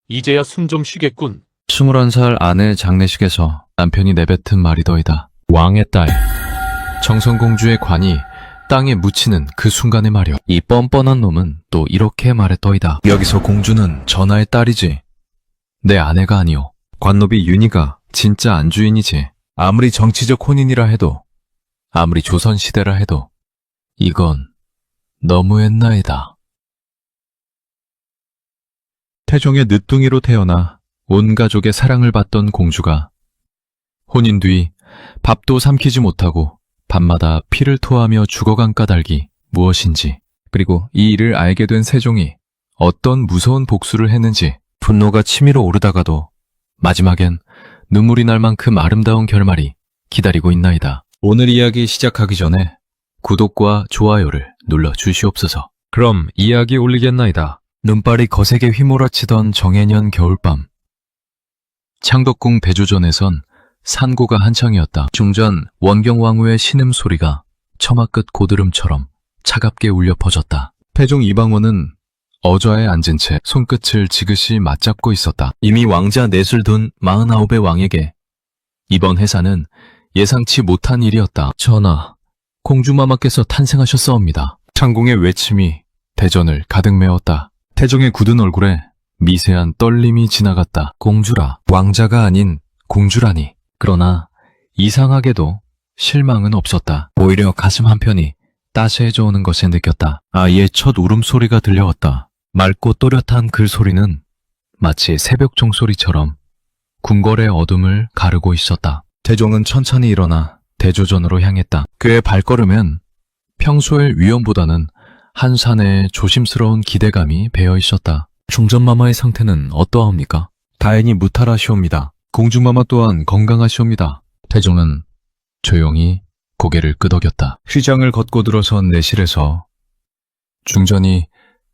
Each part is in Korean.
이제야 숨 좀 쉬겠군. 21살 아내 장례식에서 남편이 내뱉은 말이더이다. 왕의 딸. 정선공주의 관이 땅에 묻히는 그 순간의 말이오. 이 뻔뻔한 놈은 또 이렇게 말했더이다. 여기서 공주는 전하의 딸이지 내 아내가 아니오. 관노비 윤희가 진짜 안주인이지. 아무리 정치적 혼인이라 해도, 아무리 조선시대라 해도 이건 너무했나이다. 태종의 늦둥이로 태어나 온 가족의 사랑을 받던 공주가 혼인 뒤 밥도 삼키지 못하고 밤마다 피를 토하며 죽어간 까닭이 무엇인지, 그리고 이 일을 알게 된 세종이 어떤 무서운 복수를 했는지 분노가 치밀어 오르다가도 마지막엔 눈물이 날 만큼 아름다운 결말이 기다리고 있나이다. 오늘 이야기 시작하기 전에 구독과 좋아요를 눌러 주시옵소서. 그럼 이야기 올리겠나이다. 눈발이 거세게 휘몰아치던 정해년 겨울밤. 창덕궁 대조전에선 산고가 한창이었다. 중전 원경왕후의 신음소리가 처마 끝 고드름처럼 차갑게 울려 퍼졌다. 태종 이방원은 어좌에 앉은 채 손끝을 지그시 맞잡고 있었다. 이미 왕자 넷을 둔 49의 왕에게 이번 해사는 예상치 못한 일이었다. 전하, 공주마마께서 탄생하셨사옵니다. 창공의 외침이 대전을 가득 메웠다. 태종의 굳은 얼굴에 미세한 떨림이 지나갔다. 공주라, 왕자가 아닌 공주라니. 그러나 이상하게도 실망은 없었다. 오히려 가슴 한편이 따스해져 오는 것에 느꼈다. 아이의 첫 울음소리가 들려왔다. 맑고 또렷한 그 소리는 마치 새벽 종소리처럼 궁궐의 어둠을 가르고 있었다. 태종은 천천히 일어나 대조전으로 향했다. 그의 발걸음엔 평소의 위험보다는 한 사내의 조심스러운 기대감이 배어 있었다. 중전마마의 상태는 어떠합니까? 다행히 무탈하시옵니다. 공주마마 또한 건강하시옵니다. 태종은 조용히 고개를 끄덕였다. 휘장을 걷고 들어선 내실에서 중전이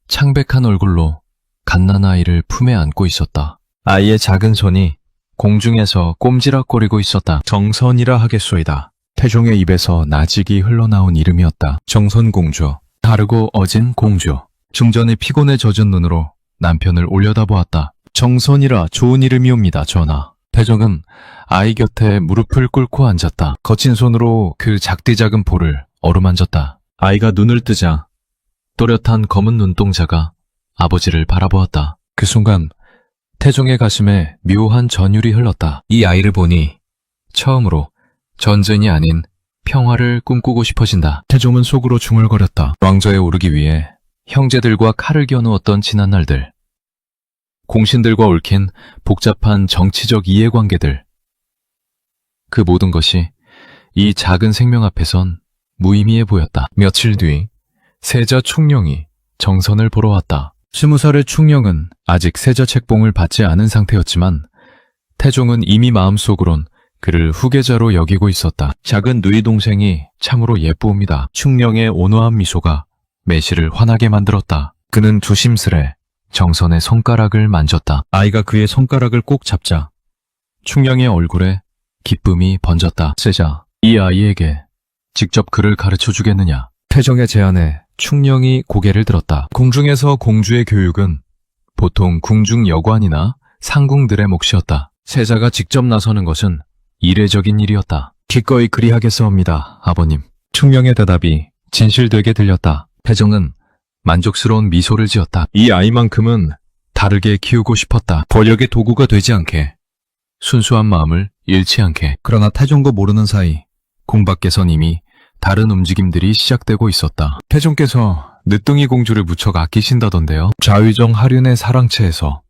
창백한 얼굴로 갓난아이를 품에 안고 있었다. 아이의 작은 손이 공중에서 꼼지락거리고 있었다. 정선이라 하겠소이다. 태종의 입에서 나직이 흘러나온 이름이었다. 정선공주. 다르고 어진 공주. 중전이 피곤에 젖은 눈으로 남편을 올려다보았다. 정선이라 좋은 이름이옵니다, 전하. 태종은 아이 곁에 무릎을 꿇고 앉았다. 거친 손으로 그 작디 작은 볼을 어루만졌다. 아이가 눈을 뜨자 또렷한 검은 눈동자가 아버지를 바라보았다. 그 순간 태종의 가슴에 묘한 전율이 흘렀다. 이 아이를 보니 처음으로 전쟁이 아닌 평화를 꿈꾸고 싶어진다. 태종은 속으로 중얼거렸다. 왕좌에 오르기 위해 형제들과 칼을 겨누었던 지난 날들, 공신들과 얽힌 복잡한 정치적 이해관계들, 그 모든 것이 이 작은 생명 앞에선 무의미해 보였다. 며칠 뒤 세자 충령이 정선을 보러 왔다. 20살의 충령은 아직 세자 책봉을 받지 않은 상태였지만 태종은 이미 마음속으론 그를 후계자로 여기고 있었다. 작은 누이 동생이 참으로 예쁘옵니다. 충령의 온화한 미소가 매실을 환하게 만들었다. 그는 조심스레 정선의 손가락을 만졌다. 아이가 그의 손가락을 꼭 잡자 충령의 얼굴에 기쁨이 번졌다. 세자, 이 아이에게 직접 글을 가르쳐 주겠느냐? 태종의 제안에 충령이 고개를 들었다. 궁중에서 공주의 교육은 보통 궁중 여관이나 상궁들의 몫이었다. 세자가 직접 나서는 것은 이례적인 일이었다. 기꺼이 그리하겠사옵니다, 아버님. 충령의 대답이 진실되게 들렸다. 태종은 만족스러운 미소를 지었다. 이 아이만큼은 다르게 키우고 싶었다. 번역의 도구가 되지 않게, 순수한 마음을 잃지 않게. 그러나 태종도 모르는 사이 궁 밖에선 이미 다른 움직임들이 시작되고 있었다. 태종께서 늦둥이 공주를 무척 아끼신다던데요. 좌의정 하륜의 사랑채에서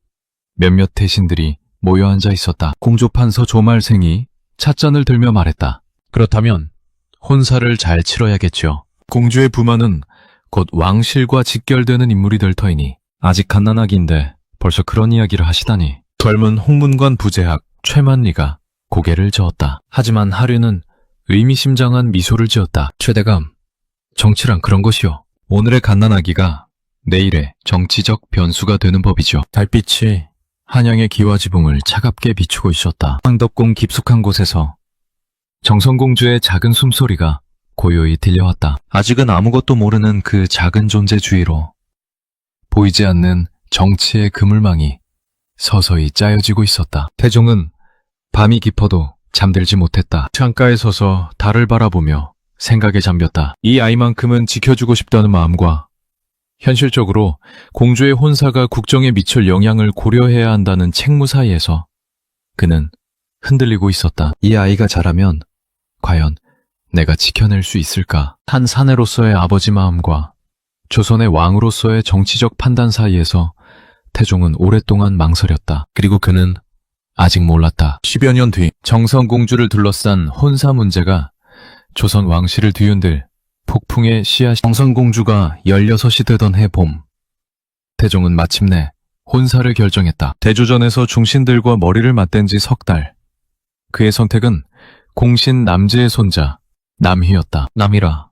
몇몇 대신들이 모여 앉아 있었다. 공조 판서 조말생이 찻잔을 들며 말했다. 그렇다면 혼사를 잘 치러야겠죠. 공주의 부마는 곧 왕실과 직결되는 인물이 될 터이니 아직 갓난아기인데 벌써 그런 이야기를 하시다니. 젊은 홍문관 부제학 최만리가 고개를 저었다. 하지만 하륜은 의미심장한 미소를 지었다. 최대감, 정치란 그런 것이요. 오늘의 갓난아기가 내일의 정치적 변수가 되는 법이죠. 달빛이 한양의 기와지붕을 차갑게 비추고 있었다. 황덕궁 깊숙한 곳에서 정선공주의 작은 숨소리가 고요히 들려왔다. 아직은 아무것도 모르는 그 작은 존재 주위로 보이지 않는 정치의 그물망이 서서히 짜여지고 있었다. 태종은 밤이 깊어도 잠들지 못했다. 창가에 서서 달을 바라보며 생각에 잠겼다. 이 아이만큼은 지켜주고 싶다는 마음과 현실적으로 공주의 혼사가 국정에 미칠 영향을 고려해야 한다는 책무 사이에서 그는 흔들리고 있었다. 이 아이가 자라면 과연 내가 지켜낼 수 있을까? 한 사내로서의 아버지 마음과 조선의 왕으로서의 정치적 판단 사이에서 태종은 오랫동안 망설였다. 그리고 그는 아직 몰랐다. 10여 년 뒤 정성공주를 둘러싼 혼사 문제가 조선 왕실을 뒤흔들 폭풍의 씨앗. 정성공주가 16이 되던 해 봄, 태종은 마침내 혼사를 결정했다. 대조전에서 중신들과 머리를 맞댄 지 석 달. 그의 선택은 공신 남제의 손자 남희였다. 남희라,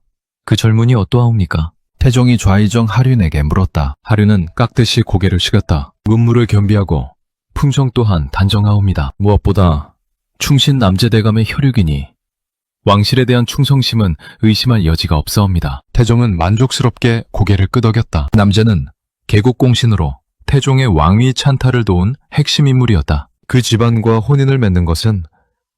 그 젊은이 어떠하옵니까? 태종이 좌의정 하륜에게 물었다. 하륜은 깍듯이 고개를 식었다. 문무를 겸비하고 품성 또한 단정하옵니다. 무엇보다 충신 남제대감의 혈육이니 왕실에 대한 충성심은 의심할 여지가 없사옵니다. 태종은 만족스럽게 고개를 끄덕였다. 남제는 개국공신으로 태종의 왕위 찬탈을 도운 핵심 인물이었다. 그 집안과 혼인을 맺는 것은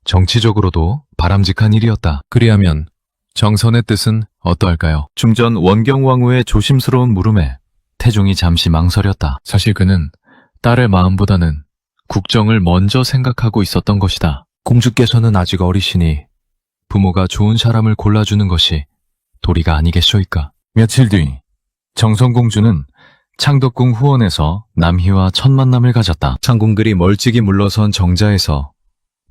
정치적으로도 바람직한 일이었다. 그리하면 정선의 뜻은 어떠할까요? 중전 원경왕후의 조심스러운 물음에 태종이 잠시 망설였다. 사실 그는 딸의 마음보다는 국정을 먼저 생각하고 있었던 것이다. 공주께서는 아직 어리시니 부모가 좋은 사람을 골라주는 것이 도리가 아니겠소이까. 며칠 뒤 정성공주는 창덕궁 후원에서 남희와 첫 만남을 가졌다. 창궁들이 멀찍이 물러선 정자에서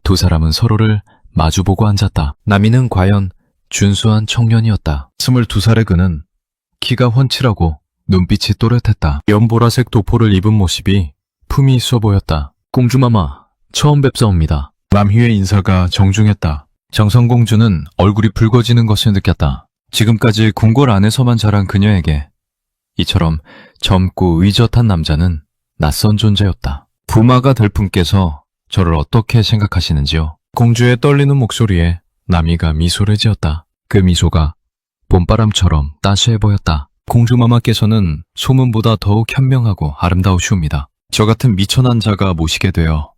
두 사람은 서로를 마주보고 앉았다. 남희는 과연 준수한 청년이었다. 22살의 그는 키가 훤칠하고 눈빛이 또렷했다. 연보라색 도포를 입은 모습이 품이 있어 보였다. 공주마마, 처음 뵙사옵니다. 남희의 인사가 정중했다. 정성공주는 얼굴이 붉어지는 것을 느꼈다. 지금까지 궁궐 안에서만 자란 그녀에게 이처럼 젊고 의젓한 남자는 낯선 존재였다. 부마가 될 분께서 저를 어떻게 생각하시는지요? 공주의 떨리는 목소리에 남희가 미소를 지었다. 그 미소가 봄바람처럼 따스해 보였다. 공주마마께서는 소문보다 더욱 현명하고 아름다우시옵니다. 저 같은 미천한 자가 모시게 되어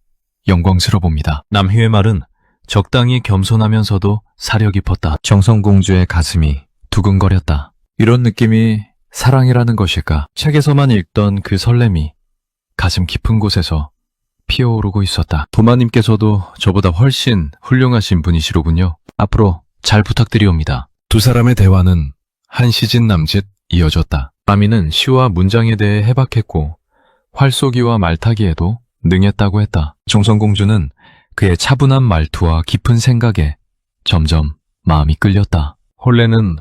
영광스러봅니다. 남희의 말은 적당히 겸손하면서도 사려 깊었다. 정성공주의 가슴이 두근거렸다. 이런 느낌이 사랑이라는 것일까? 책에서만 읽던 그 설렘이 가슴 깊은 곳에서 피어오르고 있었다. 도마님께서도 저보다 훨씬 훌륭하신 분이시로군요. 앞으로 잘 부탁드리옵니다. 두 사람의 대화는 한 시즌 남짓 이어졌다. 남이는 시와 문장에 대해 해박했고 활쏘기와 말타기에도 능했다고 했다. 정성공주는 그의 차분한 말투와 깊은 생각에 점점 마음이 끌렸다. 혼례는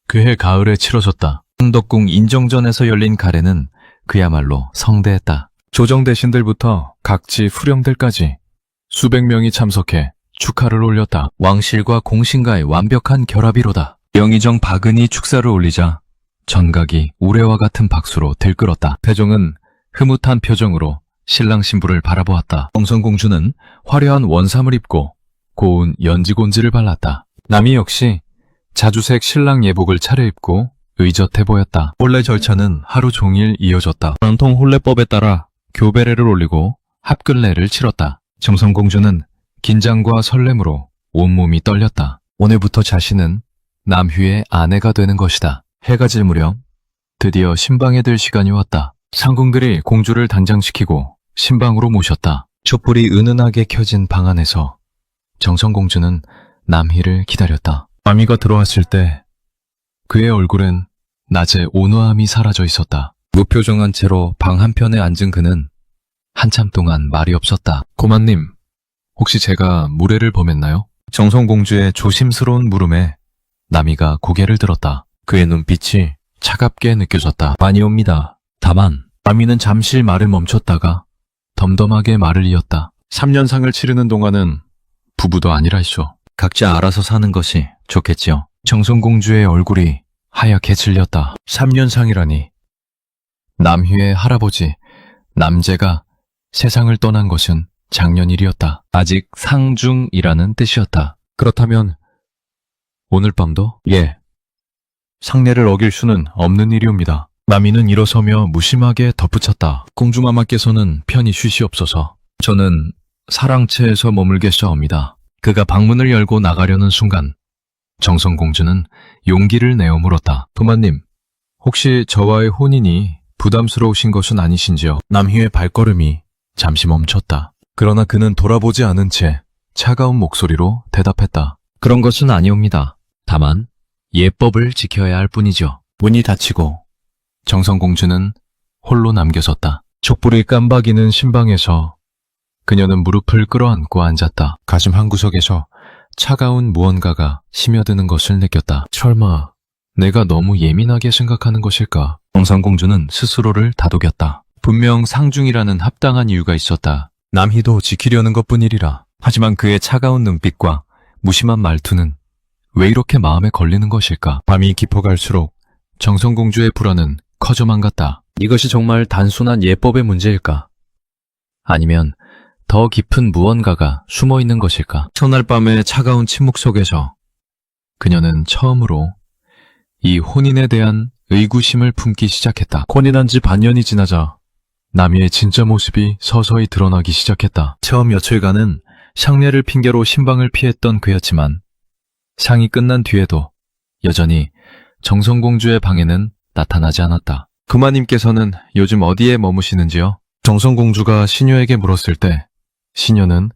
그해 가을에 치러졌다. 창덕궁 인정전에서 열린 가례는 그야말로 성대했다. 조정 대신들부터 각지 후령들까지 수백 명이 참석해 축하를 올렸다. 왕실과 공신과의 완벽한 결합이로다. 영의정 박은이 축사를 올리자 전각이 우레와 같은 박수로 들끓었다. 태종은 흐뭇한 표정으로 신랑 신부를 바라보았다. 정성공주는 화려한 원삼을 입고 고운 연지곤지를 발랐다. 남이 역시 자주색 신랑 예복을 차려입고 의젓해 보였다. 혼례 절차는 하루 종일 이어졌다. 전통 혼례법에 따라 교배례를 올리고 합근례를 치렀다. 정성공주는 긴장과 설렘으로 온몸이 떨렸다. 오늘부터 자신은 남휘의 아내가 되는 것이다. 해가 질 무렵 드디어 신방에 들 시간이 왔다. 상궁들이 공주를 단장시키고 신방으로 모셨다. 촛불이 은은하게 켜진 방 안에서 정성공주는 남희를 기다렸다. 남희가 들어왔을 때 그의 얼굴엔 낮의 온화함이 사라져 있었다. 무표정한 채로 방 한편에 앉은 그는 한참 동안 말이 없었다. 고만님, 혹시 제가 무례를 범했나요? 정성공주의 조심스러운 물음에 남희가 고개를 들었다. 그의 눈빛이 차갑게 느껴졌다. 아니옵니다. 다만 남희는 잠시 말을 멈췄다가 덤덤하게 말을 이었다. 3년상을 치르는 동안은 부부도 아니라이쇼. 각자 알아서 사는 것이 좋겠지요. 정성공주의 얼굴이 하얗게 질렸다. 3년상이라니. 남희의 할아버지 남제가 세상을 떠난 것은 작년 일이었다. 아직 상중이라는 뜻이었다. 그렇다면 오늘 밤도? 예. 상례를 어길 수는 없는 일이옵니다. 남이는 일어서며 무심하게 덧붙였다. 공주마마께서는 편히 쉬시옵소서. 저는 사랑채에서 머물겠사옵니다. 그가 방문을 열고 나가려는 순간 정성공주는 용기를 내어 물었다. 부마님, 혹시 저와의 혼인이 부담스러우신 것은 아니신지요? 남희의 발걸음이 잠시 멈췄다. 그러나 그는 돌아보지 않은 채 차가운 목소리로 대답했다. 그런 것은 아니옵니다. 다만 예법을 지켜야 할 뿐이죠. 문이 닫히고 정성공주는 홀로 남겨섰다. 촛불이 깜박이는 신방에서 그녀는 무릎을 끌어안고 앉았다. 가슴 한구석에서 차가운 무언가가 스며드는 것을 느꼈다. 설마 내가 너무 예민하게 생각하는 것일까? 정성공주는 스스로를 다독였다. 분명 상중이라는 합당한 이유가 있었다. 남희도 지키려는 것뿐이리라. 하지만 그의 차가운 눈빛과 무심한 말투는 왜 이렇게 마음에 걸리는 것일까? 밤이 깊어갈수록 정성공주의 불안은 커져만 갔다. 이것이 정말 단순한 예법의 문제일까? 아니면 더 깊은 무언가가 숨어 있는 것일까? 첫날 밤의 차가운 침묵 속에서 그녀는 처음으로 이 혼인에 대한 의구심을 품기 시작했다. 혼인한 지 반년이 지나자 남이의 진짜 모습이 서서히 드러나기 시작했다. 처음 며칠간은 상례를 핑계로 신방을 피했던 그였지만 상이 끝난 뒤에도 여전히 정성공주의 방에는 나타나지 않았다. 구마님께서는 요즘 어디에 머무시는지요? 정성공주가 시녀에게 물었을 때 시녀는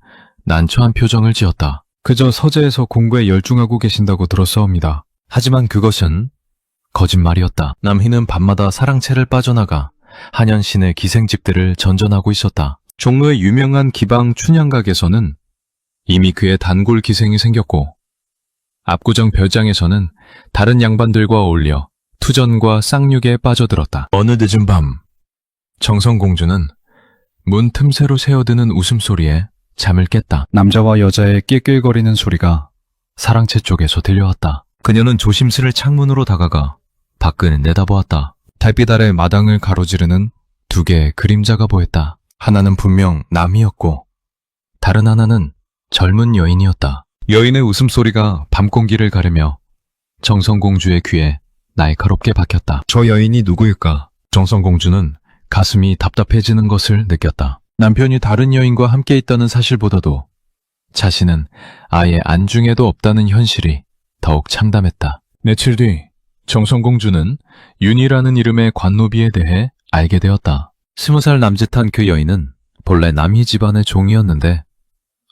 난처한 표정을 지었다. 그저 서재에서 공부에 열중하고 계신다고 들었사옵니다. 하지만 그것은 거짓말이었다. 남희는 밤마다 사랑채를 빠져나가 한현신의 기생집들을 전전하고 있었다. 종로의 유명한 기방 춘향각에서는 이미 그의 단골 기생이 생겼고 압구정 별장에서는 다른 양반들과 어울려 투전과 쌍욕에 빠져들었다. 어느 늦은 밤 정성공주는 문 틈새로 새어드는 웃음소리에 잠을 깼다. 남자와 여자의 낄낄거리는 소리가 사랑채 쪽에서 들려왔다. 그녀는 조심스레 창문으로 다가가 밖을 내다보았다. 달빛 아래 마당을 가로지르는 두 개의 그림자가 보였다. 하나는 분명 남이었고 다른 하나는 젊은 여인이었다. 여인의 웃음소리가 밤공기를 가르며 정성공주의 귀에 날카롭게 박혔다. 저 여인이 누구일까? 정성공주는 가슴이 답답해지는 것을 느꼈다. 남편이 다른 여인과 함께 있다는 사실보다도 자신은 아예 안중에도 없다는 현실이 더욱 참담했다. 며칠 뒤 정성공주는 윤희라는 이름의 관노비에 대해 알게 되었다. 20살 남짓한 그 여인은 본래 남희 집안의 종이었는데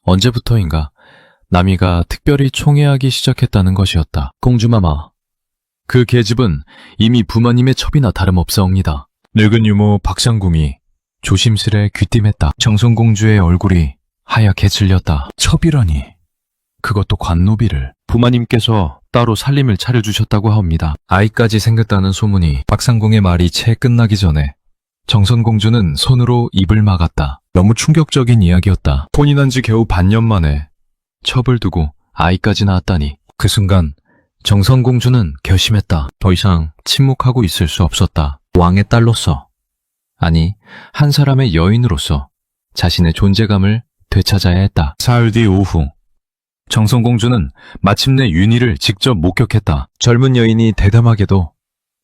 언제부터인가 남희가 특별히 총애하기 시작했다는 것이었다. 공주마마, 그 계집은 이미 부마님의 첩이나 다름없사옵니다. 늙은 유모 박상궁이 조심스레 귀띔했다. 정성공주의 얼굴이 하얗게 질렸다. 첩이라니, 그것도 관노비를 부마님께서 따로 살림을 차려주셨다고 하옵니다. 아이까지 생겼다는 소문이. 박상궁의 말이 채 끝나기 전에 정성공주는 손으로 입을 막았다. 너무 충격적인 이야기였다. 혼인한 지 겨우 반년 만에 첩을 두고 아이까지 낳았다니. 그 순간 정성공주는 결심했다. 더 이상 침묵하고 있을 수 없었다. 왕의 딸로서, 아니 한 사람의 여인으로서 자신의 존재감을 되찾아야 했다. 사흘 뒤 오후 정성공주는 마침내 윤희를 직접 목격했다. 젊은 여인이 대담하게도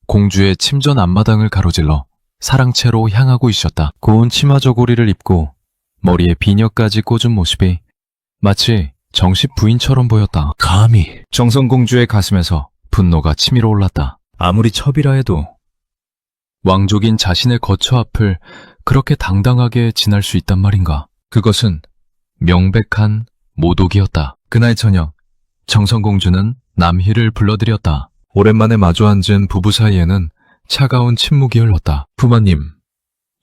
공주의 침전 앞마당을 가로질러 사랑채로 향하고 있었다. 고운 치마 저고리를 입고 머리에 비녀까지 꽂은 모습이 마치 정식 부인처럼 보였다. 감히. 정성공주의 가슴에서 분노가 치밀어 올랐다. 아무리 첩이라 해도 왕족인 자신의 거처 앞을 그렇게 당당하게 지날 수 있단 말인가. 그것은 명백한 모독이었다. 그날 저녁 정성공주는 남희를 불러들였다. 오랜만에 마주 앉은 부부 사이에는 차가운 침묵이 흘렀다. 부마님,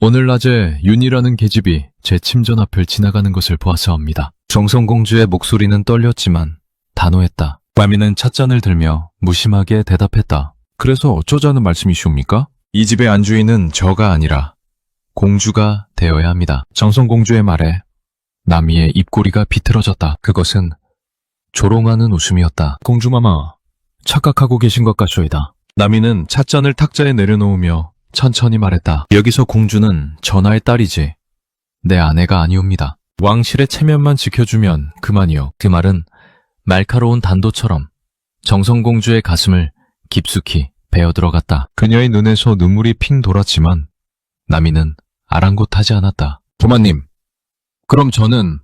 오늘 낮에 윤희라는 계집이 제 침전 앞을 지나가는 것을 보았사옵니다. 정성공주의 목소리는 떨렸지만 단호했다. 과미는 찻잔을 들며 무심하게 대답했다. 그래서 어쩌자는 말씀이시옵니까? 이 집의 안주인은 저가 아니라 공주가 되어야 합니다. 정성공주의 말에 남이의 입꼬리가 비틀어졌다. 그것은 조롱하는 웃음이었다. 공주마마, 착각하고 계신 것 같소이다. 남이는 찻잔을 탁자에 내려놓으며 천천히 말했다. 여기서 공주는 전하의 딸이지 내 아내가 아니옵니다. 왕실의 체면만 지켜주면 그만이요. 그 말은 날카로운 단도처럼 정성공주의 가슴을 깊숙이 베어 들어갔다. 그녀의 눈에서 눈물이 핑 돌았지만 남이는 아랑곳하지 않았다. 부마님, 그럼 저는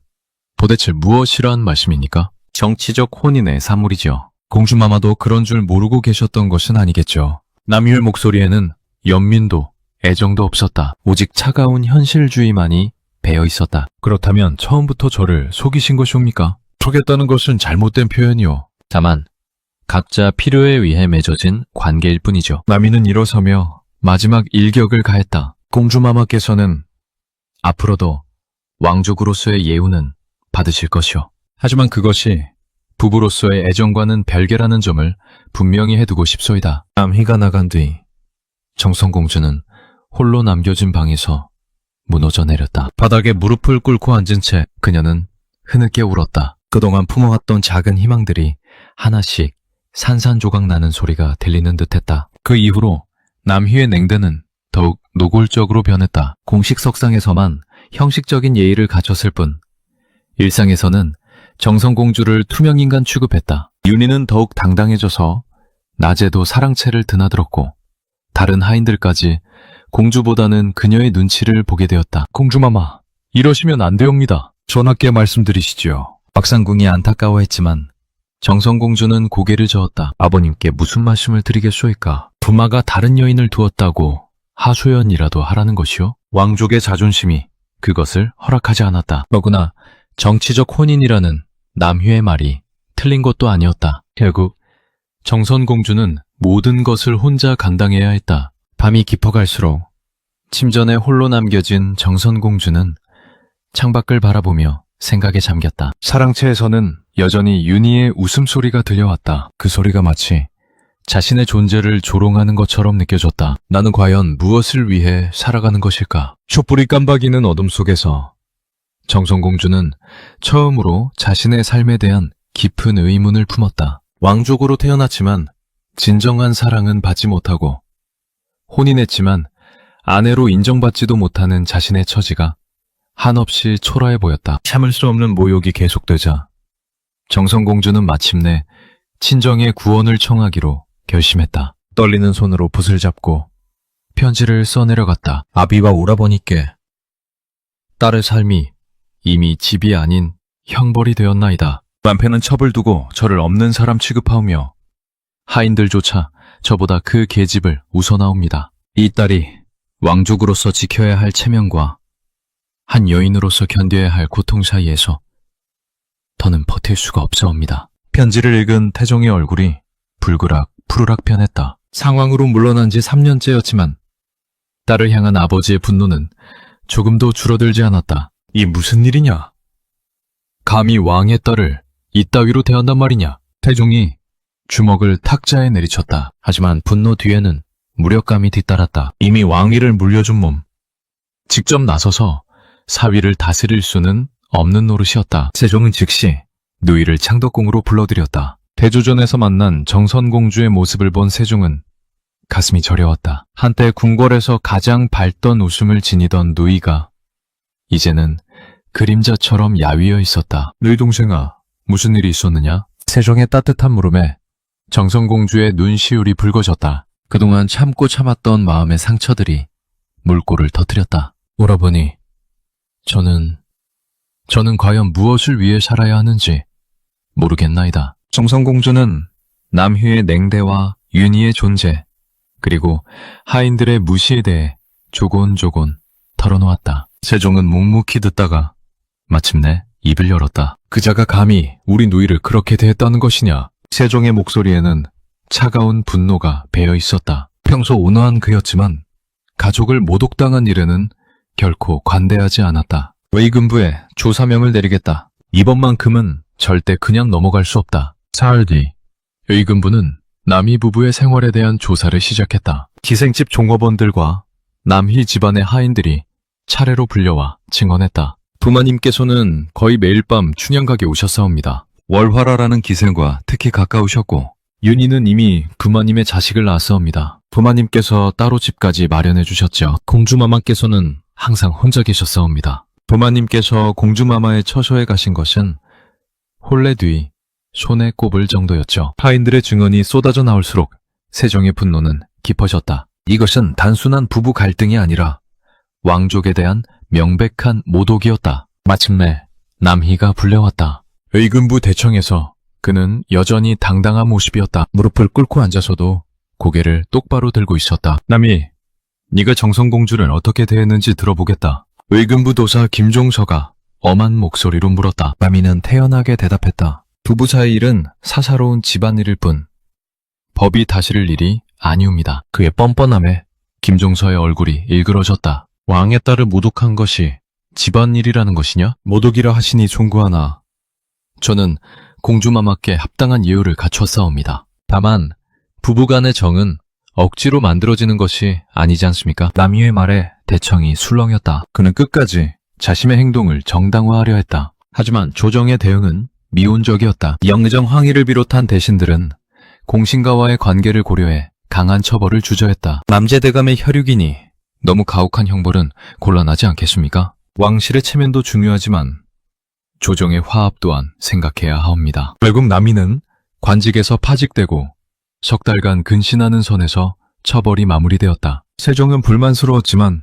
도대체 무엇이란 말씀입니까? 정치적 혼인의 산물이죠. 공주마마도 그런 줄 모르고 계셨던 것은 아니겠죠. 남희의 목소리에는 연민도 애정도 없었다. 오직 차가운 현실주의만이 배어 있었다. 그렇다면 처음부터 저를 속이신 것이옵니까? 속였다는 것은 잘못된 표현이오. 다만 각자 필요에 의해 맺어진 관계일 뿐이죠. 남이는 일어서며 마지막 일격을 가했다. 공주마마께서는 앞으로도 왕족으로서의 예우는 받으실 것이오. 하지만 그것이 부부로서의 애정과는 별개라는 점을 분명히 해두고 싶소이다. 남희가 나간 뒤 정성공주는 홀로 남겨진 방에서 무너져 내렸다. 바닥에 무릎을 꿇고 앉은 채 그녀는 흐느껴 울었다. 그동안 품어왔던 작은 희망들이 하나씩 산산조각 나는 소리가 들리는 듯했다. 그 이후로 남희의 냉대는 더욱 노골적으로 변했다. 공식 석상에서만 형식적인 예의를 갖췄을 뿐 일상에서는 정성공주를 투명인간 취급했다. 윤희는 더욱 당당해져서 낮에도 사랑채를 드나들었고 다른 하인들까지 공주보다는 그녀의 눈치를 보게 되었다. 공주마마, 이러시면 안 되옵니다. 전하께 말씀드리시죠. 박상궁이 안타까워했지만 정성공주는 고개를 저었다. 아버님께 무슨 말씀을 드리겠소이까? 부마가 다른 여인을 두었다고 하소연이라도 하라는 것이요? 왕족의 자존심이 그것을 허락하지 않았다. 더구나 정치적 혼인이라는 남희의 말이 틀린 것도 아니었다. 결국 정선공주는 모든 것을 혼자 감당해야 했다. 밤이 깊어갈수록 침전에 홀로 남겨진 정선공주는 창밖을 바라보며 생각에 잠겼다. 사랑채에서는 여전히 윤희의 웃음소리가 들려왔다. 그 소리가 마치 자신의 존재를 조롱하는 것처럼 느껴졌다. 나는 과연 무엇을 위해 살아가는 것일까? 촛불이 깜박이는 어둠 속에서 정선공주는 처음으로 자신의 삶에 대한 깊은 의문을 품었다. 왕족으로 태어났지만 진정한 사랑은 받지 못하고 혼인했지만 아내로 인정받지도 못하는 자신의 처지가 한없이 초라해 보였다. 참을 수 없는 모욕이 계속되자 정선공주는 마침내 친정의 구원을 청하기로 결심했다. 떨리는 손으로 붓을 잡고 편지를 써내려갔다. 아비와 오라버니께 딸의 삶이 이미 집이 아닌 형벌이 되었나이다. 남편은 첩을 두고 저를 없는 사람 취급하오며 하인들조차 저보다 그 계집을 웃어나옵니다. 이 딸이 왕족으로서 지켜야 할 체면과 한 여인으로서 견뎌야 할 고통 사이에서 더는 버틸 수가 없사옵니다. 편지를 읽은 태종의 얼굴이 불그락 푸르락 변했다. 상황으로 물러난 지 3년째였지만 딸을 향한 아버지의 분노는 조금도 줄어들지 않았다. 이 무슨 일이냐? 감히 왕의 딸을 이따위로 대한단 말이냐? 태종이 주먹을 탁자에 내리쳤다. 하지만 분노 뒤에는 무력감이 뒤따랐다. 이미 왕위를 물려준 몸. 직접 나서서 사위를 다스릴 수는 없는 노릇이었다. 세종은 즉시 누이를 창덕궁으로 불러들였다. 대조전에서 만난 정선공주의 모습을 본 세종은 가슴이 저려왔다. 한때 궁궐에서 가장 밝던 웃음을 지니던 누이가 이제는 그림자처럼 야위어 있었다. 누이 동생아, 무슨 일이 있었느냐? 세종의 따뜻한 물음에 정선공주의 눈시울이 붉어졌다. 그동안 참고 참았던 마음의 상처들이 물꼬를 터뜨렸다. 오라버니, 저는 과연 무엇을 위해 살아야 하는지 모르겠나이다. 정선공주는 남희의 냉대와 윤희의 존재, 그리고 하인들의 무시에 대해 조곤조곤 털어놓았다. 세종은 묵묵히 듣다가 마침내 입을 열었다. 그자가 감히 우리 누이를 그렇게 대했다는 것이냐? 세종의 목소리에는 차가운 분노가 배어 있었다. 평소 온화한 그였지만 가족을 모독당한 일에는 결코 관대하지 않았다. 의금부에 조사명을 내리겠다. 이번만큼은 절대 그냥 넘어갈 수 없다. 사흘 뒤 의금부는 남희 부부의 생활에 대한 조사를 시작했다. 기생집 종업원들과 남희 집안의 하인들이 차례로 불려와 증언했다. 부마님께서는 거의 매일 밤 춘향각에 오셨사옵니다. 월화라라는 기생과 특히 가까우셨고 윤희는 이미 부마님의 자식을 낳았사옵니다. 부마님께서 따로 집까지 마련해 주셨죠. 공주마마께서는 항상 혼자 계셨사옵니다. 부마님께서 공주마마의 처소에 가신 것은 혼례 뒤 손에 꼽을 정도였죠. 하인들의 증언이 쏟아져 나올수록 세종의 분노는 깊어졌다. 이것은 단순한 부부 갈등이 아니라 왕족에 대한 명백한 모독이었다. 마침내 남희가 불려왔다. 의금부 대청에서 그는 여전히 당당한 모습이었다. 무릎을 꿇고 앉아서도 고개를 똑바로 들고 있었다. 남희, 네가 정성공주를 어떻게 대했는지 들어보겠다. 의금부 도사 김종서가 엄한 목소리로 물었다. 남희는 태연하게 대답했다. 부부 사이 일은 사사로운 집안일일 뿐 법이 다스릴 일이 아니옵니다. 그의 뻔뻔함에 김종서의 얼굴이 일그러졌다. 왕의 딸을 모독한 것이 집안일이라는 것이냐? 모독이라 하시니 송구하나 저는 공주마마께 합당한 예우를 갖췄사옵니다. 다만 부부간의 정은 억지로 만들어지는 것이 아니지 않습니까? 남희의 말에 대청이 술렁였다. 그는 끝까지 자신의 행동을 정당화하려 했다. 하지만 조정의 대응은 미온적이었다. 영정황의를 비롯한 대신들은 공신가와의 관계를 고려해 강한 처벌을 주저했다. 남제대감의 혈육이니 너무 가혹한 형벌은 곤란하지 않겠습니까? 왕실의 체면도 중요하지만 조정의 화합 또한 생각해야 하옵니다. 결국 남희는 관직에서 파직되고 석 달간 근신하는 선에서 처벌이 마무리되었다. 세종은 불만스러웠지만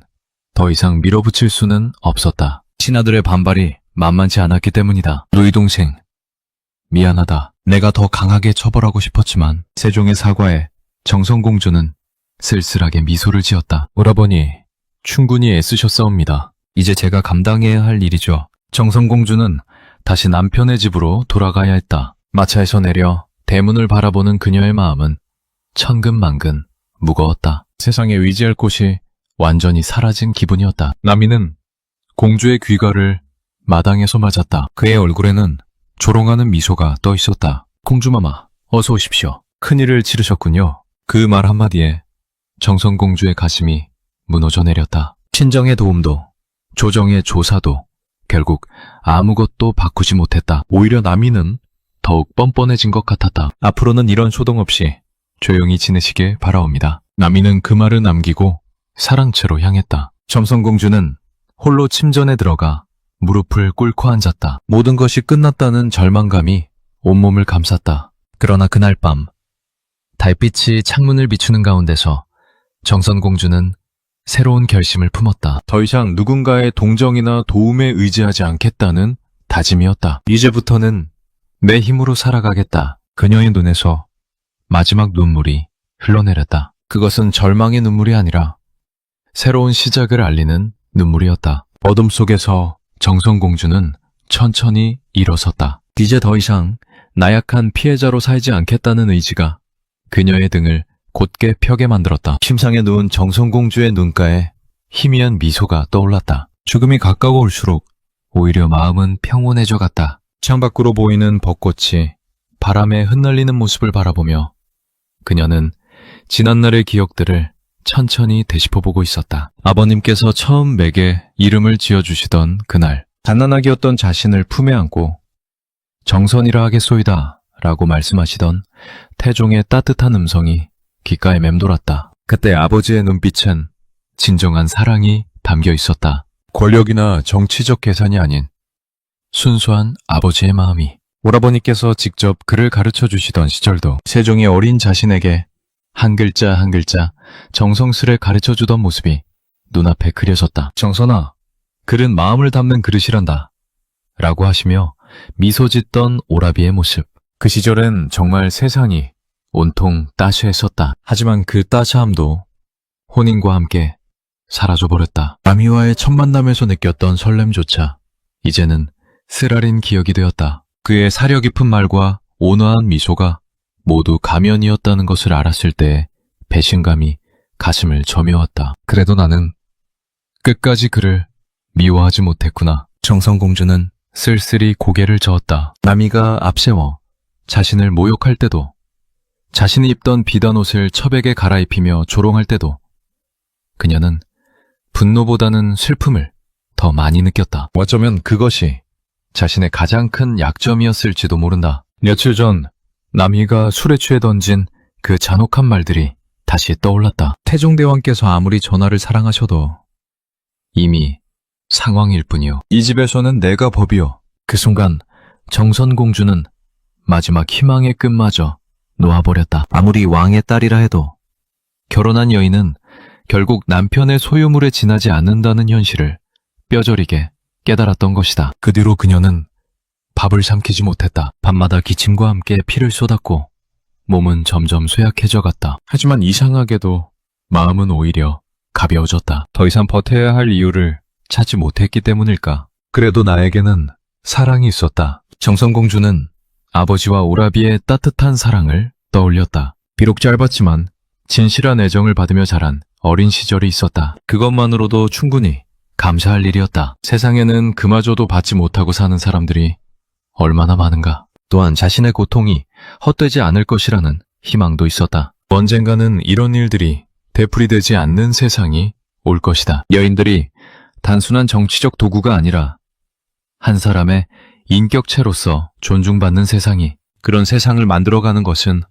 더 이상 밀어붙일 수는 없었다. 신하들의 반발이 만만치 않았기 때문이다. 누이 동생, 미안하다. 내가 더 강하게 처벌하고 싶었지만 세종의 사과에 정성공주는 쓸쓸하게 미소를 지었다. 오라버니, 충분히 애쓰셨사옵니다. 이제 제가 감당해야 할 일이죠. 정성공주는 다시 남편의 집으로 돌아가야 했다. 마차에서 내려 대문을 바라보는 그녀의 마음은 천근만근 무거웠다. 세상에 의지할 곳이 완전히 사라진 기분이었다. 남희는 공주의 귀가를 마당에서 맞았다. 그의 얼굴에는 조롱하는 미소가 떠 있었다. 공주마마, 어서 오십시오. 큰일을 치르셨군요. 그 말 한마디에 정성공주의 가슴이 무너져 내렸다. 친정의 도움도 조정의 조사도 결국 아무것도 바꾸지 못했다. 오히려 남희는 더욱 뻔뻔해진 것 같았다. 앞으로는 이런 소동 없이 조용히 지내시길 바라옵니다. 남희는 그 말을 남기고 사랑채로 향했다. 정성공주는 홀로 침전에 들어가 무릎을 꿇고 앉았다. 모든 것이 끝났다는 절망감이 온몸을 감쌌다. 그러나 그날 밤 달빛이 창문을 비추는 가운데서 정선공주는 새로운 결심을 품었다. 더 이상 누군가의 동정이나 도움에 의지하지 않겠다는 다짐이었다. 이제부터는 내 힘으로 살아가겠다. 그녀의 눈에서 마지막 눈물이 흘러내렸다. 그것은 절망의 눈물이 아니라 새로운 시작을 알리는 눈물이었다. 어둠 속에서 정성공주는 천천히 일어섰다. 이제 더 이상 나약한 피해자로 살지 않겠다는 의지가 그녀의 등을 곧게 펴게 만들었다. 침상에 누운 정성공주의 눈가에 희미한 미소가 떠올랐다. 죽음이 가까워올수록 오히려 마음은 평온해져 갔다. 창밖으로 보이는 벚꽃이 바람에 흩날리는 모습을 바라보며 그녀는 지난날의 기억들을 천천히 되짚어보고 있었다. 아버님께서 처음 맥에 이름을 지어주시던 그날, 갓난아기였던 자신을 품에 안고 정선이라 하겠소이다 라고 말씀하시던 태종의 따뜻한 음성이 귓가에 맴돌았다. 그때 아버지의 눈빛은 진정한 사랑이 담겨 있었다. 권력이나 정치적 계산이 아닌 순수한 아버지의 마음이. 오라버니께서 직접 글을 가르쳐 주시던 시절도 세종이 어린 자신에게 한 글자 한 글자 정성스레 가르쳐 주던 모습이 눈앞에 그려졌다. 정선아, 글은 마음을 담는 그릇이란다 라고 하시며 미소 짓던 오라비의 모습. 그 시절엔 정말 세상이 온통 따스했었다. 하지만 그 따스함도 혼인과 함께 사라져버렸다. 남희와의 첫 만남에서 느꼈던 설렘조차 이제는 쓰라린 기억이 되었다. 그의 사려 깊은 말과 온화한 미소가 모두 가면이었다는 것을 알았을 때 배신감이 가슴을 저며왔다. 그래도 나는 끝까지 그를 미워하지 못했구나. 정성공주는 쓸쓸히 고개를 저었다. 남희가 앞세워 자신을 모욕할 때도, 자신이 입던 비단 옷을 처백에 갈아입히며 조롱할 때도 그녀는 분노보다는 슬픔을 더 많이 느꼈다. 어쩌면 그것이 자신의 가장 큰 약점이었을지도 모른다. 며칠 전 남희가 술에 취해 던진 그 잔혹한 말들이 다시 떠올랐다. 태종대왕께서 아무리 전하를 사랑하셔도 이미 상황일 뿐이요. 이 집에서는 내가 법이요. 그 순간 정선공주는 마지막 희망의 끝마저 놓아버렸다. 아무리 왕의 딸이라 해도 결혼한 여인은 결국 남편의 소유물에 지나지 않는다는 현실을 뼈저리게 깨달았던 것이다. 그 뒤로 그녀는 밥을 삼키지 못했다. 밤마다 기침과 함께 피를 쏟았고 몸은 점점 쇠약해져 갔다. 하지만 이상하게도 마음은 오히려 가벼워졌다. 더 이상 버텨야 할 이유를 찾지 못했기 때문일까? 그래도 나에게는 사랑이 있었다. 정성공주는 아버지와 오라비의 따뜻한 사랑을 떠올렸다. 비록 짧았지만 진실한 애정을 받으며 자란 어린 시절이 있었다. 그것만으로도 충분히 감사할 일이었다. 세상에는 그마저도 받지 못하고 사는 사람들이 얼마나 많은가. 또한 자신의 고통이 헛되지 않을 것이라는 희망도 있었다. 언젠가는 이런 일들이 되풀이되지 않는 세상이 올 것이다. 여인들이 단순한 정치적 도구가 아니라 한 사람의 인격체로서 존중받는 세상이, 그런 세상을 만들어가는 것은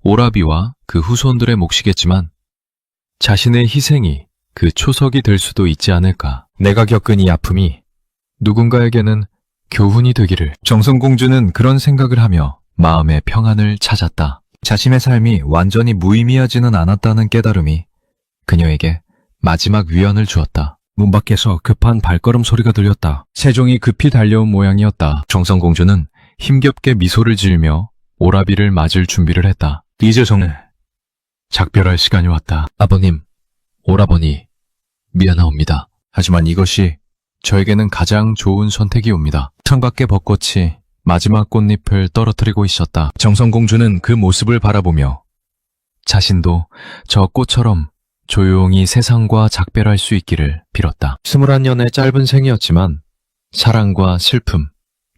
오라비와 그 후손들의 몫이겠지만 자신의 희생이 그 초석이 될 수도 있지 않을까. 내가 겪은 이 아픔이 누군가에게는 교훈이 되기를. 정성공주는 그런 생각을 하며 마음의 평안을 찾았다. 자신의 삶이 완전히 무의미하지는 않았다는 깨달음이 그녀에게 마지막 위안을 주었다. 문 밖에서 급한 발걸음 소리가 들렸다. 세종이 급히 달려온 모양이었다. 정성공주는 힘겹게 미소를 지으며 오라비를 맞을 준비를 했다. 이재성을 작별할 시간이 왔다. 아버님, 오라버니, 미안하옵니다. 하지만 이것이 저에게는 가장 좋은 선택이옵니다. 창밖에 벚꽃이 마지막 꽃잎을 떨어뜨리고 있었다. 정성공주는 그 모습을 바라보며 자신도 저 꽃처럼 조용히 세상과 작별할 수 있기를 빌었다. 21년의 짧은 생이었지만 사랑과 슬픔,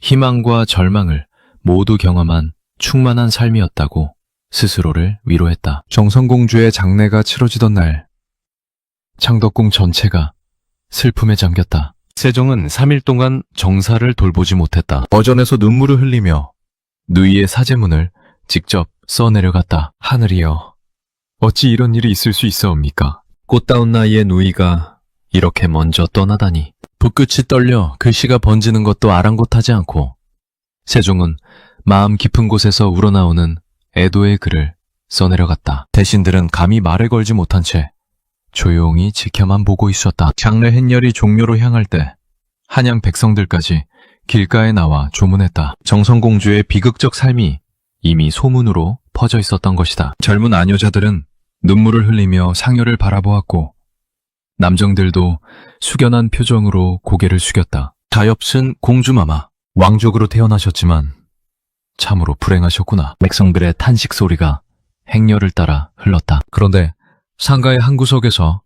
희망과 절망을 모두 경험한 충만한 삶이었다고 스스로를 위로했다. 정성공주의 장례가 치러지던 날, 창덕궁 전체가 슬픔에 잠겼다. 세종은 3일 동안 정사를 돌보지 못했다. 어전에서 눈물을 흘리며 누이의 사제문을 직접 써내려갔다. 하늘이여, 어찌 이런 일이 있을 수 있사옵니까? 꽃다운 나이의 누이가 이렇게 먼저 떠나다니. 붓끝이 떨려 글씨가 번지는 것도 아랑곳하지 않고 세종은 마음 깊은 곳에서 우러나오는 애도의 글을 써내려갔다. 대신들은 감히 말을 걸지 못한 채 조용히 지켜만 보고 있었다. 장례 행렬이 종료로 향할 때 한양 백성들까지 길가에 나와 조문했다. 정성공주의 비극적 삶이 이미 소문으로 퍼져 있었던 것이다. 젊은 아녀자들은 눈물을 흘리며 상여를 바라보았고 남정들도 숙연한 표정으로 고개를 숙였다. 가엾은 공주마마, 왕족으로 태어나셨지만 참으로 불행하셨구나. 백성들의 탄식 소리가 행렬을 따라 흘렀다. 그런데 상가의 한 구석에서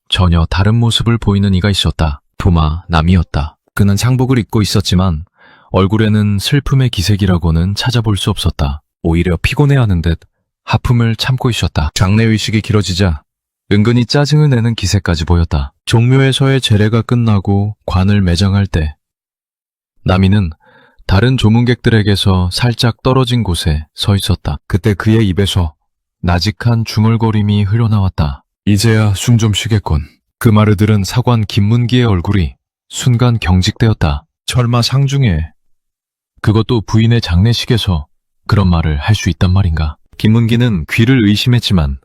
전혀 다른 모습을 보이는 이가 있었다. 도마 남이었다. 그는 상복을 입고 있었지만 얼굴에는 슬픔의 기색이라고는 찾아볼 수 없었다. 오히려 피곤해하는 듯 하품을 참고 있었다. 장례의식이 길어지자 은근히 짜증을 내는 기색까지 보였다. 종묘에서의 제례가 끝나고 관을 매장할 때 남이는 다른 조문객들에게서 살짝 떨어진 곳에 서 있었다. 그때 그의 입에서 나직한 중얼거림이 흘러나왔다. 이제야 숨 좀 쉬겠군. 그 말을 들은 사관 김문기의 얼굴이 순간 경직되었다. 설마 상중에, 그것도 부인의 장례식에서 그런 말을 할 수 있단 말인가? 김문기는 귀를 의심했지만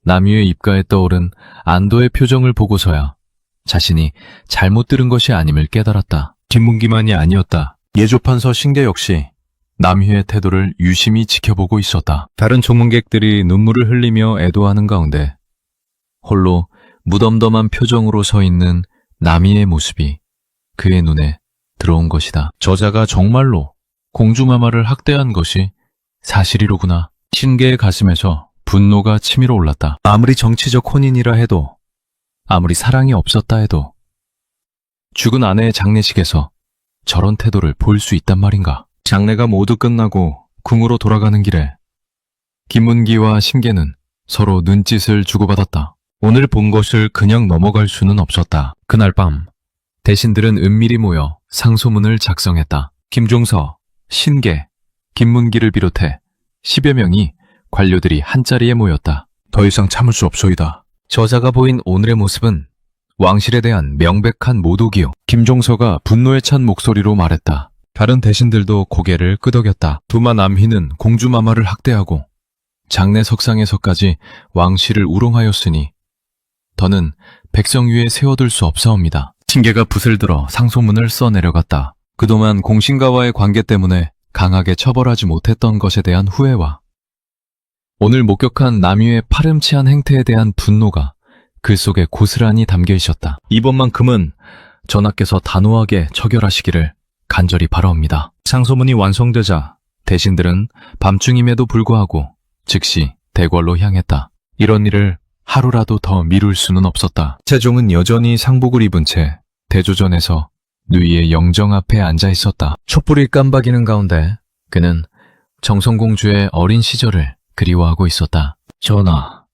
남이의 입가에 떠오른 안도의 표정을 보고서야 자신이 잘못 들은 것이 아님을 깨달았다. 김문기만이 아니었다. 예조판서 신계 역시 남희의 태도를 유심히 지켜보고 있었다. 다른 조문객들이 눈물을 흘리며 애도하는 가운데 홀로 무덤덤한 표정으로 서 있는 남희의 모습이 그의 눈에 들어온 것이다. 저자가 정말로 공주마마를 학대한 것이 사실이로구나. 신계의 가슴에서 분노가 치밀어 올랐다. 아무리 정치적 혼인이라 해도, 아무리 사랑이 없었다 해도 죽은 아내의 장례식에서 저런 태도를 볼 수 있단 말인가? 장례가 모두 끝나고 궁으로 돌아가는 길에 김문기와 신계는 서로 눈짓을 주고받았다. 오늘 본 것을 그냥 넘어갈 수는 없었다. 그날 밤 대신들은 은밀히 모여 상소문을 작성했다. 김종서, 신계, 김문기를 비롯해 10여 명이 관료들이 한자리에 모였다. 더 이상 참을 수 없소이다. 저자가 보인 오늘의 모습은 왕실에 대한 명백한 모독이요. 김종서가 분노에 찬 목소리로 말했다. 다른 대신들도 고개를 끄덕였다. 두마 남희는 공주마마를 학대하고 장례석상에서까지 왕실을 우롱하였으니 더는 백성 위에 세워둘 수 없사옵니다. 징계가 붓을 들어 상소문을 써내려갔다. 그동안 공신가와의 관계 때문에 강하게 처벌하지 못했던 것에 대한 후회와 오늘 목격한 남유의 파렴치한 행태에 대한 분노가 글 속에 고스란히 담겨 있었다. 이번만큼은 전하께서 단호하게 처결하시기를 간절히 바라옵니다. 상소문이 완성되자 대신들은 밤중임에도 불구하고 즉시 대궐로 향했다. 이런 일을 하루라도 더 미룰 수는 없었다. 세종은 여전히 상복을 입은 채 대조전에서 누이의 영정 앞에 앉아 있었다. 촛불이 깜박이는 가운데 그는 정성공주의 어린 시절을 그리워하고 있었다. 전하,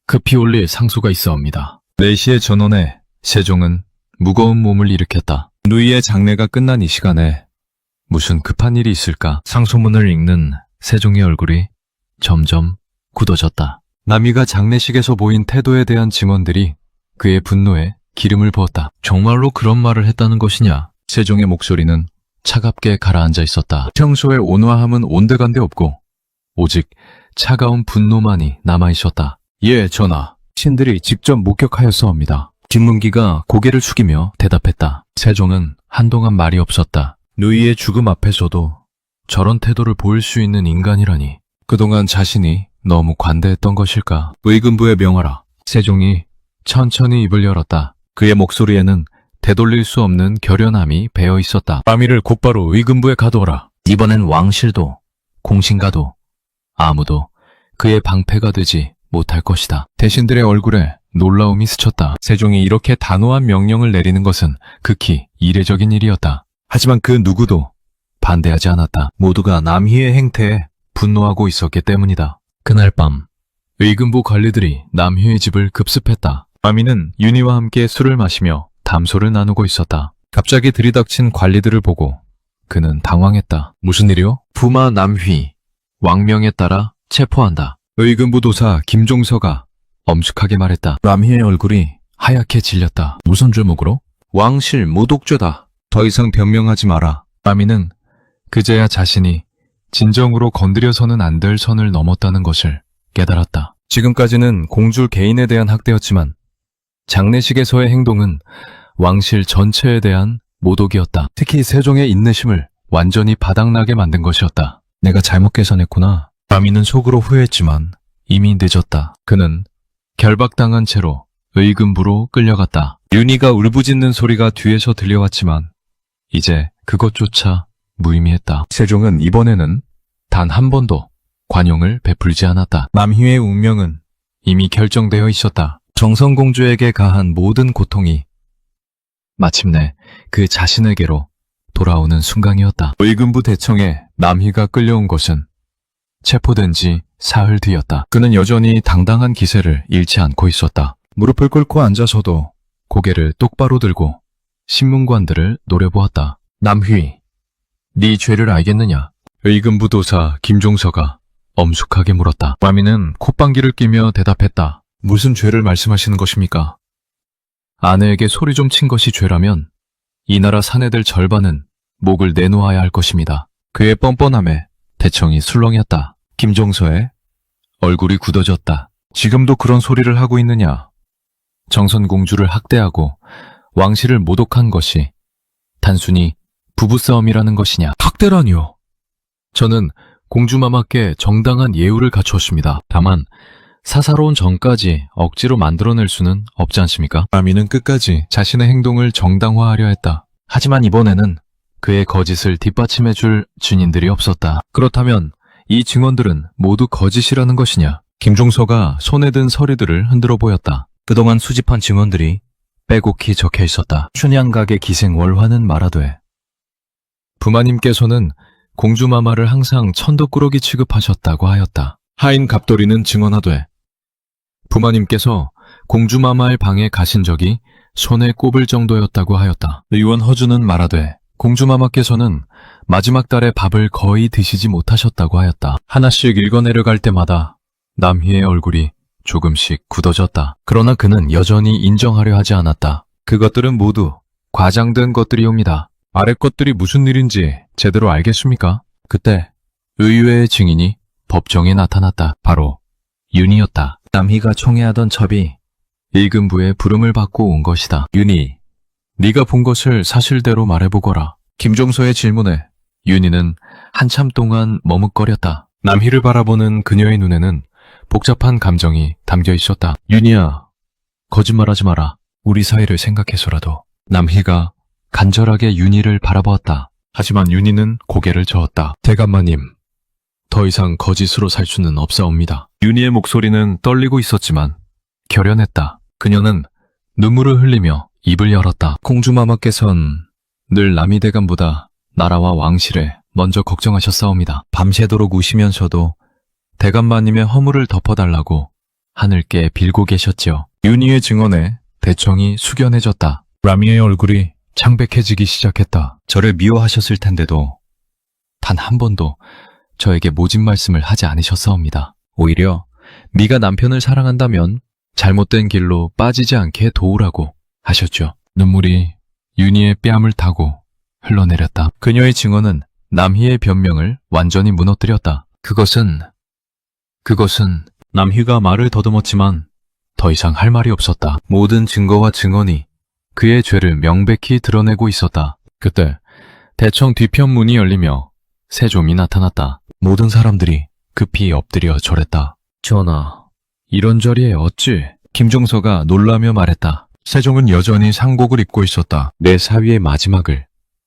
급히 올릴 상소가 있어옵니다. 4시의 전원에 세종은 무거운 몸을 일으켰다. 누이의 장례가 끝난 이 시간에 무슨 급한 일이 있을까? 상소문을 읽는 세종의 얼굴이 점점 굳어졌다. 남이가 장례식에서 보인 태도에 대한 증언들이 그의 분노에 기름을 부었다. 정말로 그런 말을 했다는 것이냐? 세종의 목소리는 차갑게 가라앉아 있었다. 평소의 온화함은 온데간데 없고 오직 차가운 분노만이 남아있었다. 예, 전하. 신들이 직접 목격하였사옵니다. 김문기가 고개를 숙이며 대답했다. 세종은 한동안 말이 없었다. 누이의 죽음 앞에서도 저런 태도를 보일 수 있는 인간이라니 그동안 자신이 너무 관대했던 것일까? 의금부에 명하라. 세종이 천천히 입을 열었다. 그의 목소리에는 되돌릴 수 없는 결연함이 배어 있었다. 밤이를 곧바로 의금부에 가두어라. 이번엔 왕실도 공신가도 아무도 그의 방패가 되지 못할 것이다. 대신들의 얼굴에 놀라움이 스쳤다. 세종이 이렇게 단호한 명령을 내리는 것은 극히 이례적인 일이었다. 하지만 그 누구도 반대하지 않았다. 모두가 남희의 행태에 분노하고 있었기 때문이다. 그날 밤 의금부 관리들이 남희의 집을 급습했다. 남희는 윤희와 함께 술을 마시며 담소를 나누고 있었다. 갑자기 들이닥친 관리들을 보고 그는 당황했다. 무슨 일이요? 부마 남휘, 왕명에 따라 체포한다. 의금부 도사 김종서가 엄숙하게 말했다. 남희의 얼굴이 하얗게 질렸다. 무슨 죄목으로? 왕실 모독죄다. 더 이상 변명하지 마라. 남희는 그제야 자신이 진정으로 건드려서는 안 될 선을 넘었다는 것을 깨달았다. 지금까지는 공주 개인에 대한 학대였지만 장례식에서의 행동은 왕실 전체에 대한 모독이었다. 특히 세종의 인내심을 완전히 바닥나게 만든 것이었다. 내가 잘못 계산했구나. 남이는 속으로 후회했지만 이미 늦었다. 그는 결박당한 채로 의금부로 끌려갔다. 윤희가 울부짖는 소리가 뒤에서 들려왔지만 이제 그것조차 무의미했다. 세종은 이번에는 단 한 번도 관용을 베풀지 않았다. 남희의 운명은 이미 결정되어 있었다. 정성공주에게 가한 모든 고통이 마침내 그 자신에게로 돌아오는 순간이었다. 의금부 대청에 남희가 끌려온 것은 체포된 지 사흘 뒤였다. 그는 여전히 당당한 기세를 잃지 않고 있었다. 무릎을 꿇고 앉아서도 고개를 똑바로 들고 신문관들을 노려보았다. 남휘, 네 죄를 알겠느냐? 의금부 도사 김종서가 엄숙하게 물었다. 남희는 콧방귀를 끼며 대답했다. 무슨 죄를 말씀하시는 것입니까? 아내에게 소리 좀 친 것이 죄라면 이 나라 사내들 절반은 목을 내놓아야 할 것입니다. 그의 뻔뻔함에 대청이 술렁였다. 김종서의 얼굴이 굳어졌다. 지금도 그런 소리를 하고 있느냐? 정선공주를 학대하고 왕실을 모독한 것이 단순히 부부싸움이라는 것이냐? 학대라니요. 저는 공주마마께 정당한 예우를 갖추었습니다. 다만 사사로운 정까지 억지로 만들어낼 수는 없지 않습니까? 남이는 끝까지 자신의 행동을 정당화하려 했다. 하지만 이번에는 그의 거짓을 뒷받침해줄 증인들이 없었다. 그렇다면 이 증언들은 모두 거짓이라는 것이냐? 김종서가 손에 든 서류들을 흔들어 보였다. 그동안 수집한 증언들이 빼곡히 적혀 있었다. 춘향각의 기생 월화는 말하되 부마님께서는 공주마마를 항상 천도꾸러기 취급하셨다고 하였다. 하인 갑돌이는 증언하되 부마님께서 공주마마의 방에 가신 적이 손에 꼽을 정도였다고 하였다. 의원 허주는 말하되 공주마마께서는 마지막 달에 밥을 거의 드시지 못하셨다고 하였다. 하나씩 읽어내려갈 때마다 남희의 얼굴이 조금씩 굳어졌다. 그러나 그는 여전히 인정하려 하지 않았다. 그것들은 모두 과장된 것들이옵니다. 아래 것들이 무슨 일인지 제대로 알겠습니까? 그때 의외의 증인이 법정에 나타났다. 바로 윤희였다. 남희가 총애하던 첩이 일금부의 부름을 받고 온 것이다. 윤희, 네가 본 것을 사실대로 말해보거라. 김종서의 질문에 윤희는 한참 동안 머뭇거렸다. 남희를 바라보는 그녀의 눈에는 복잡한 감정이 담겨 있었다. 윤희야, 거짓말하지 마라. 우리 사이를 생각해서라도. 남희가 간절하게 윤희를 바라보았다. 하지만 윤희는 고개를 저었다. 대감마님, 더 이상 거짓으로 살 수는 없사옵니다. 윤희의 목소리는 떨리고 있었지만 결연했다. 그녀는 눈물을 흘리며 입을 열었다. 공주마마께선 늘 남희대감보다 나라와 왕실에 먼저 걱정하셨사옵니다. 밤새도록 우시면서도 대감마님의 허물을 덮어달라고 하늘께 빌고 계셨지요. 윤희의 증언에 대청이 숙연해졌다. 라미의 얼굴이 창백해지기 시작했다. 저를 미워하셨을 텐데도 단 한 번도 저에게 모진 말씀을 하지 않으셨사옵니다. 오히려 미가 남편을 사랑한다면 잘못된 길로 빠지지 않게 도우라고 하셨죠. 눈물이 윤희의 뺨을 타고 흘러내렸다. 그녀의 증언은 남희의 변명을 완전히 무너뜨렸다. 그것은 남희가 말을 더듬었지만 더 이상 할 말이 없었다. 모든 증거와 증언이 그의 죄를 명백히 드러내고 있었다. 그때 대청 뒤편 문이 열리며 세종이 나타났다. 모든 사람들이 급히 엎드려 절했다. 전하, 이런 자리에 어찌? 김종서가 놀라며 말했다. 세종은 여전히 상복을 입고 있었다. 내 사위의 마지막을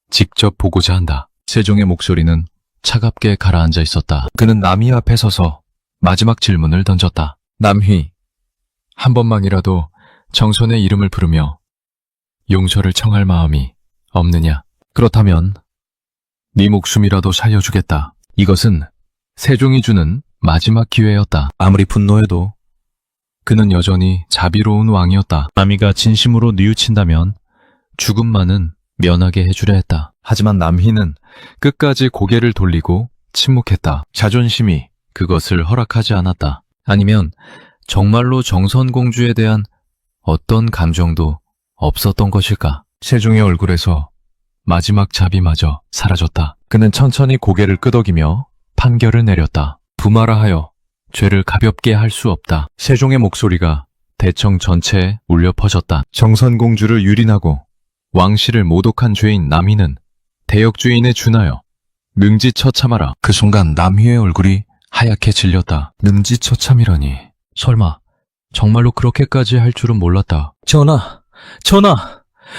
직접 보고자 한다. 세종의 목소리는 차갑게 가라앉아 있었다. 그는 남희 앞에 서서 마지막 질문을 던졌다. 남희, 한 번만이라도 정선의 이름을 부르며 용서를 청할 마음이 없느냐? 그렇다면 네 목숨이라도 살려주겠다. 이것은 세종이 주는 마지막 기회였다. 아무리 분노해도 그는 여전히 자비로운 왕이었다. 남희가 진심으로 뉘우친다면 죽음만은 면하게 해주려 했다. 하지만 남희는 끝까지 고개를 돌리고 침묵했다. 자존심이 그것을 허락하지 않았다. 아니면 정말로 정선공주에 대한 어떤 감정도 없었던 것일까? 세종의 얼굴에서 마지막 자비마저 사라졌다. 그는 천천히 고개를 끄덕이며 판결을 내렸다. 부마라 하여 죄를 가볍게 할 수 없다. 세종의 목소리가 대청 전체에 울려 퍼졌다. 정선공주를 유린하고 왕실을 모독한 죄인 남희는 대역죄인에 준하여 능지처참하라. 그 순간 남희의 얼굴이 하얗게 질렸다. 능지처참이라니. 설마 정말로 그렇게까지 할 줄은 몰랐다. 전하!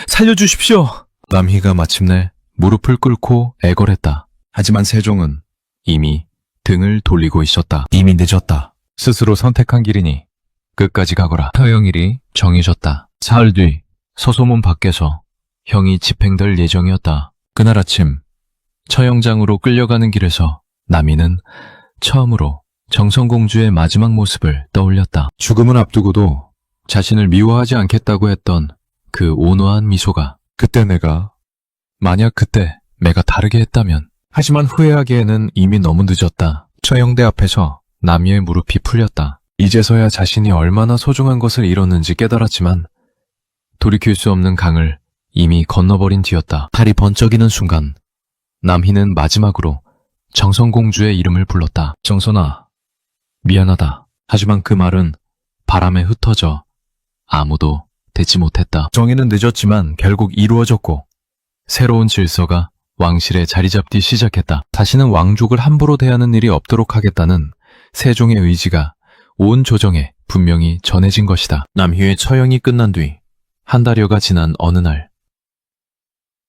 살려주십시오! 남희가 마침내 무릎을 꿇고 애걸했다. 하지만 세종은 이미 등을 돌리고 있었다. 이미 늦었다. 스스로 선택한 길이니 끝까지 가거라. 처형일이 정해졌다. 사흘 뒤 서소문 밖에서 형이 집행될 예정이었다. 그날 아침 처형장으로 끌려가는 길에서 남희는 처음으로 정선공주의 마지막 모습을 떠올렸다. 죽음을 앞두고도 자신을 미워하지 않겠다고 했던 그 온화한 미소가. 만약 그때 내가 다르게 했다면. 하지만 후회하기에는 이미 너무 늦었다. 처형대 앞에서 남희의 무릎이 풀렸다. 이제서야 자신이 얼마나 소중한 것을 잃었는지 깨달았지만 돌이킬 수 없는 강을 이미 건너버린 뒤였다. 달이 번쩍이는 순간 남희는 마지막으로 정선공주의 이름을 불렀다. 정선아, 미안하다. 하지만 그 말은 바람에 흩어져 아무도 되지 못했다. 정의는 늦었지만 결국 이루어졌고 새로운 질서가 왕실에 자리 잡기 시작했다. 다시는 왕족을 함부로 대하는 일이 없도록 하겠다는 세종의 의지가 온 조정에 분명히 전해진 것이다. 남희의 처형이 끝난 뒤 한 달여가 지난 어느 날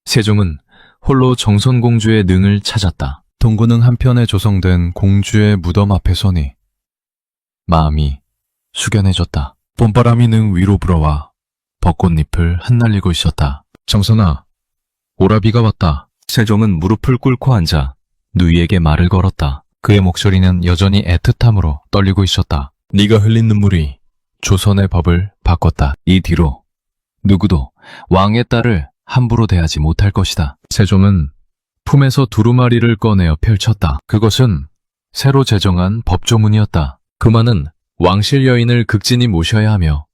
세종은 홀로 정선공주의 능을 찾았다. 동고능 한편에 조성된 공주의 무덤 앞에 서니 마음이 숙연해졌다. 봄바람이 능 위로 불어와 벚꽃잎을 흩날리고 있었다. 정선아, 오라비가 왔다. 세종은 무릎을 꿇고 앉아 누이에게 말을 걸었다. 그의 목소리는 여전히 애틋함으로 떨리고 있었다. 네가 흘린 눈물이 조선의 법을 바꿨다. 이 뒤로 누구도 왕의 딸을 함부로 대하지 못할 것이다. 세종은 품에서 두루마리를 꺼내어 펼쳤다. 그것은 새로 제정한 법조문이었다. 금화는 왕실 여인을 극진히 모셔야 하며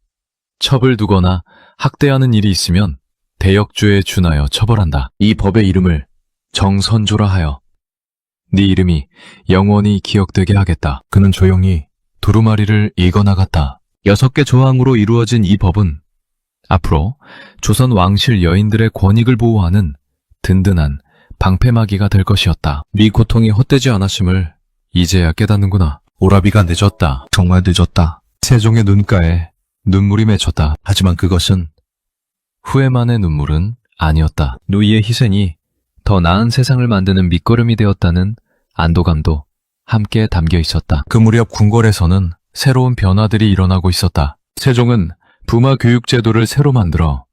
첩을 두거나 학대하는 일이 있으면 대역죄에 준하여 처벌한다. 이 법의 이름을 정선조라 하여 네 이름이 영원히 기억되게 하겠다. 그는 조용히 두루마리를 읽어나갔다. 6개 조항으로 이루어진 이 법은 앞으로 조선 왕실 여인들의 권익을 보호하는 든든한 방패막이가 될 것이었다. 네 고통이 헛되지 않았음을 이제야 깨닫는구나. 오라비가 늦었다. 정말 늦었다. 세종의 눈가에 눈물이 맺혔다. 하지만 그것은 후회만의 눈물은 아니었다. 누이의 희생이 더 나은 세상을 만드는 밑거름이 되었다는 안도감도 함께 담겨 있었다. 그 무렵 궁궐에서는 새로운 변화들이 일어나고 있었다. 세종은 부마 교육 제도를 새로 만들어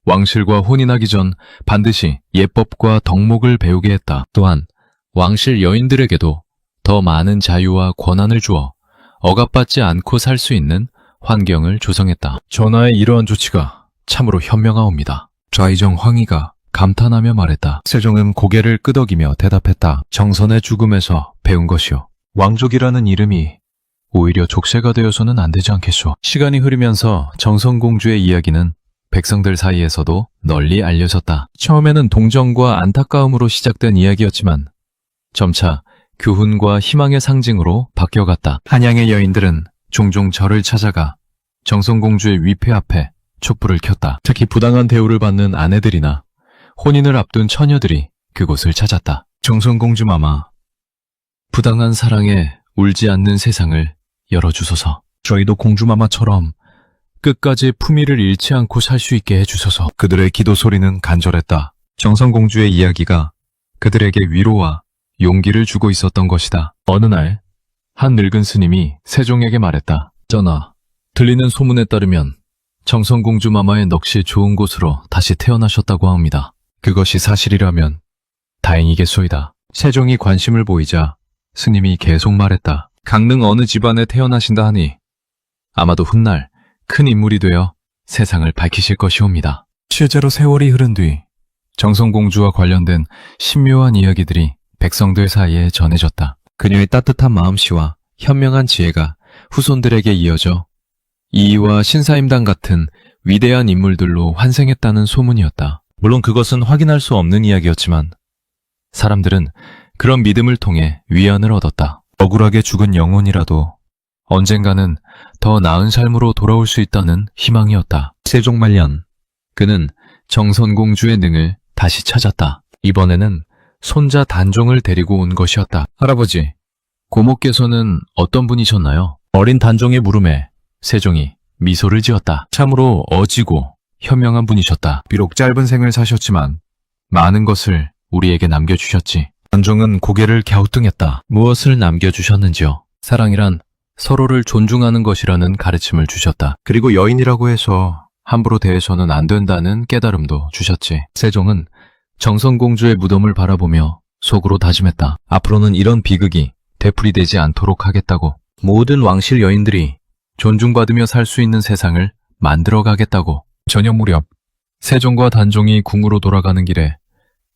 왕실과 혼인하기 전 반드시 예법과 덕목을 배우게 했다. 또한 왕실 여인들에게도 더 많은 자유와 권한을 주어 억압받지 않고 살 수 있는 환경을 조성했다. 전하의 이러한 조치가 참으로 현명하옵니다. 좌의정 황희가 감탄하며 말했다. 세종은 고개를 끄덕이며 대답했다. 정선의 죽음에서 배운 것이요. 왕족이라는 이름이 오히려 족쇄가 되어서는 안 되지 않겠소. 시간이 흐르면서 정선공주의 이야기는 백성들 사이에서도 널리 알려졌다. 처음에는 동정과 안타까움으로 시작된 이야기였지만 점차 교훈과 희망의 상징으로 바뀌어갔다. 한양의 여인들은 종종 절을 찾아가 정선공주의 위패 앞에 촛불을 켰다. 특히 부당한 대우를 받는 아내들이나 혼인을 앞둔 처녀들이 그곳을 찾았다. 정선공주 마마, 부당한 사랑에 울지 않는 세상을 열어주소서. 저희도 공주마마처럼 끝까지 품위를 잃지 않고 살 수 있게 해주소서. 그들의 기도 소리는 간절했다. 정선공주의 이야기가 그들에게 위로와 용기를 주고 있었던 것이다. 어느 날, 한 늙은 스님이 세종에게 말했다. 전하, 들리는 소문에 따르면 정선공주 마마의 넋이 좋은 곳으로 다시 태어나셨다고 합니다. 그것이 사실이라면 다행이겠소이다. 세종이 관심을 보이자 스님이 계속 말했다. 강릉 어느 집안에 태어나신다 하니 아마도 훗날 큰 인물이 되어 세상을 밝히실 것이옵니다. 실제로 세월이 흐른 뒤 정선공주와 관련된 신묘한 이야기들이 백성들 사이에 전해졌다. 그녀의 따뜻한 마음씨와 현명한 지혜가 후손들에게 이어져 이이와 신사임당 같은 위대한 인물들로 환생했다는 소문이었다. 물론 그것은 확인할 수 없는 이야기였지만 사람들은 그런 믿음을 통해 위안을 얻었다. 억울하게 죽은 영혼이라도 언젠가는 더 나은 삶으로 돌아올 수 있다는 희망이었다. 세종 말년, 그는 정선공주의 능을 다시 찾았다. 이번에는 손자 단종을 데리고 온 것이었다. 할아버지, 고모께서는 어떤 분이셨나요? 어린 단종의 물음에 세종이 미소를 지었다. 참으로 어지고 현명한 분이셨다. 비록 짧은 생을 사셨지만 많은 것을 우리에게 남겨주셨지. 단종은 고개를 갸우뚱했다. 무엇을 남겨주셨는지요? 사랑이란 서로를 존중하는 것이라는 가르침을 주셨다. 그리고 여인이라고 해서 함부로 대해서는 안 된다는 깨달음도 주셨지. 세종은 정선공주의 무덤을 바라보며 속으로 다짐했다. 앞으로는 이런 비극이 되풀이되지 않도록 하겠다고. 모든 왕실 여인들이 존중받으며 살 수 있는 세상을 만들어 가겠다고. 저녁 무렵 세종과 단종이 궁으로 돌아가는 길에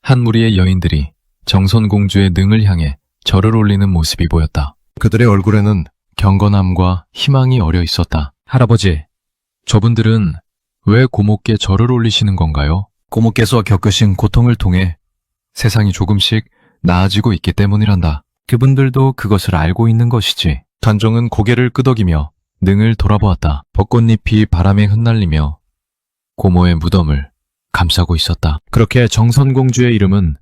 한 무리의 여인들이 정선공주의 능을 향해 절을 올리는 모습이 보였다. 그들의 얼굴에는 경건함과 희망이 어려 있었다. 할아버지, 저분들은 왜 고모께 절을 올리시는 건가요? 고모께서 겪으신 고통을 통해 세상이 조금씩 나아지고 있기 때문이란다. 그분들도 그것을 알고 있는 것이지. 단종은 고개를 끄덕이며 능을 돌아보았다. 벚꽃잎이 바람에 흩날리며 고모의 무덤을 감싸고 있었다. 그렇게 정선공주의 이름은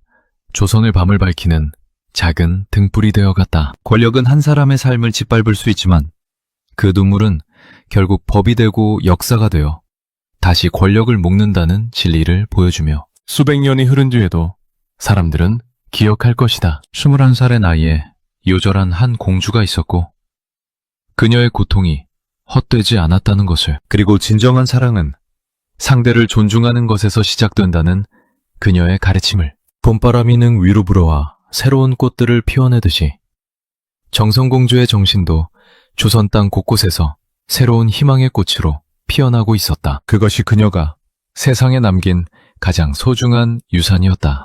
조선의 밤을 밝히는 작은 등불이 되어갔다. 권력은 한 사람의 삶을 짓밟을 수 있지만 그 눈물은 결국 법이 되고 역사가 되어 다시 권력을 묶는다는 진리를 보여주며 수백 년이 흐른 뒤에도 사람들은 기억할 것이다. 21살의 나이에 요절한 한 공주가 있었고 그녀의 고통이 헛되지 않았다는 것을, 그리고 진정한 사랑은 상대를 존중하는 것에서 시작된다는 그녀의 가르침을. 봄바람이 능 위로 불어와 새로운 꽃들을 피워내듯이 정선공주의 정신도 조선 땅 곳곳에서 새로운 희망의 꽃으로 피어나고 있었다. 그것이 그녀가 세상에 남긴 가장 소중한 유산이었다.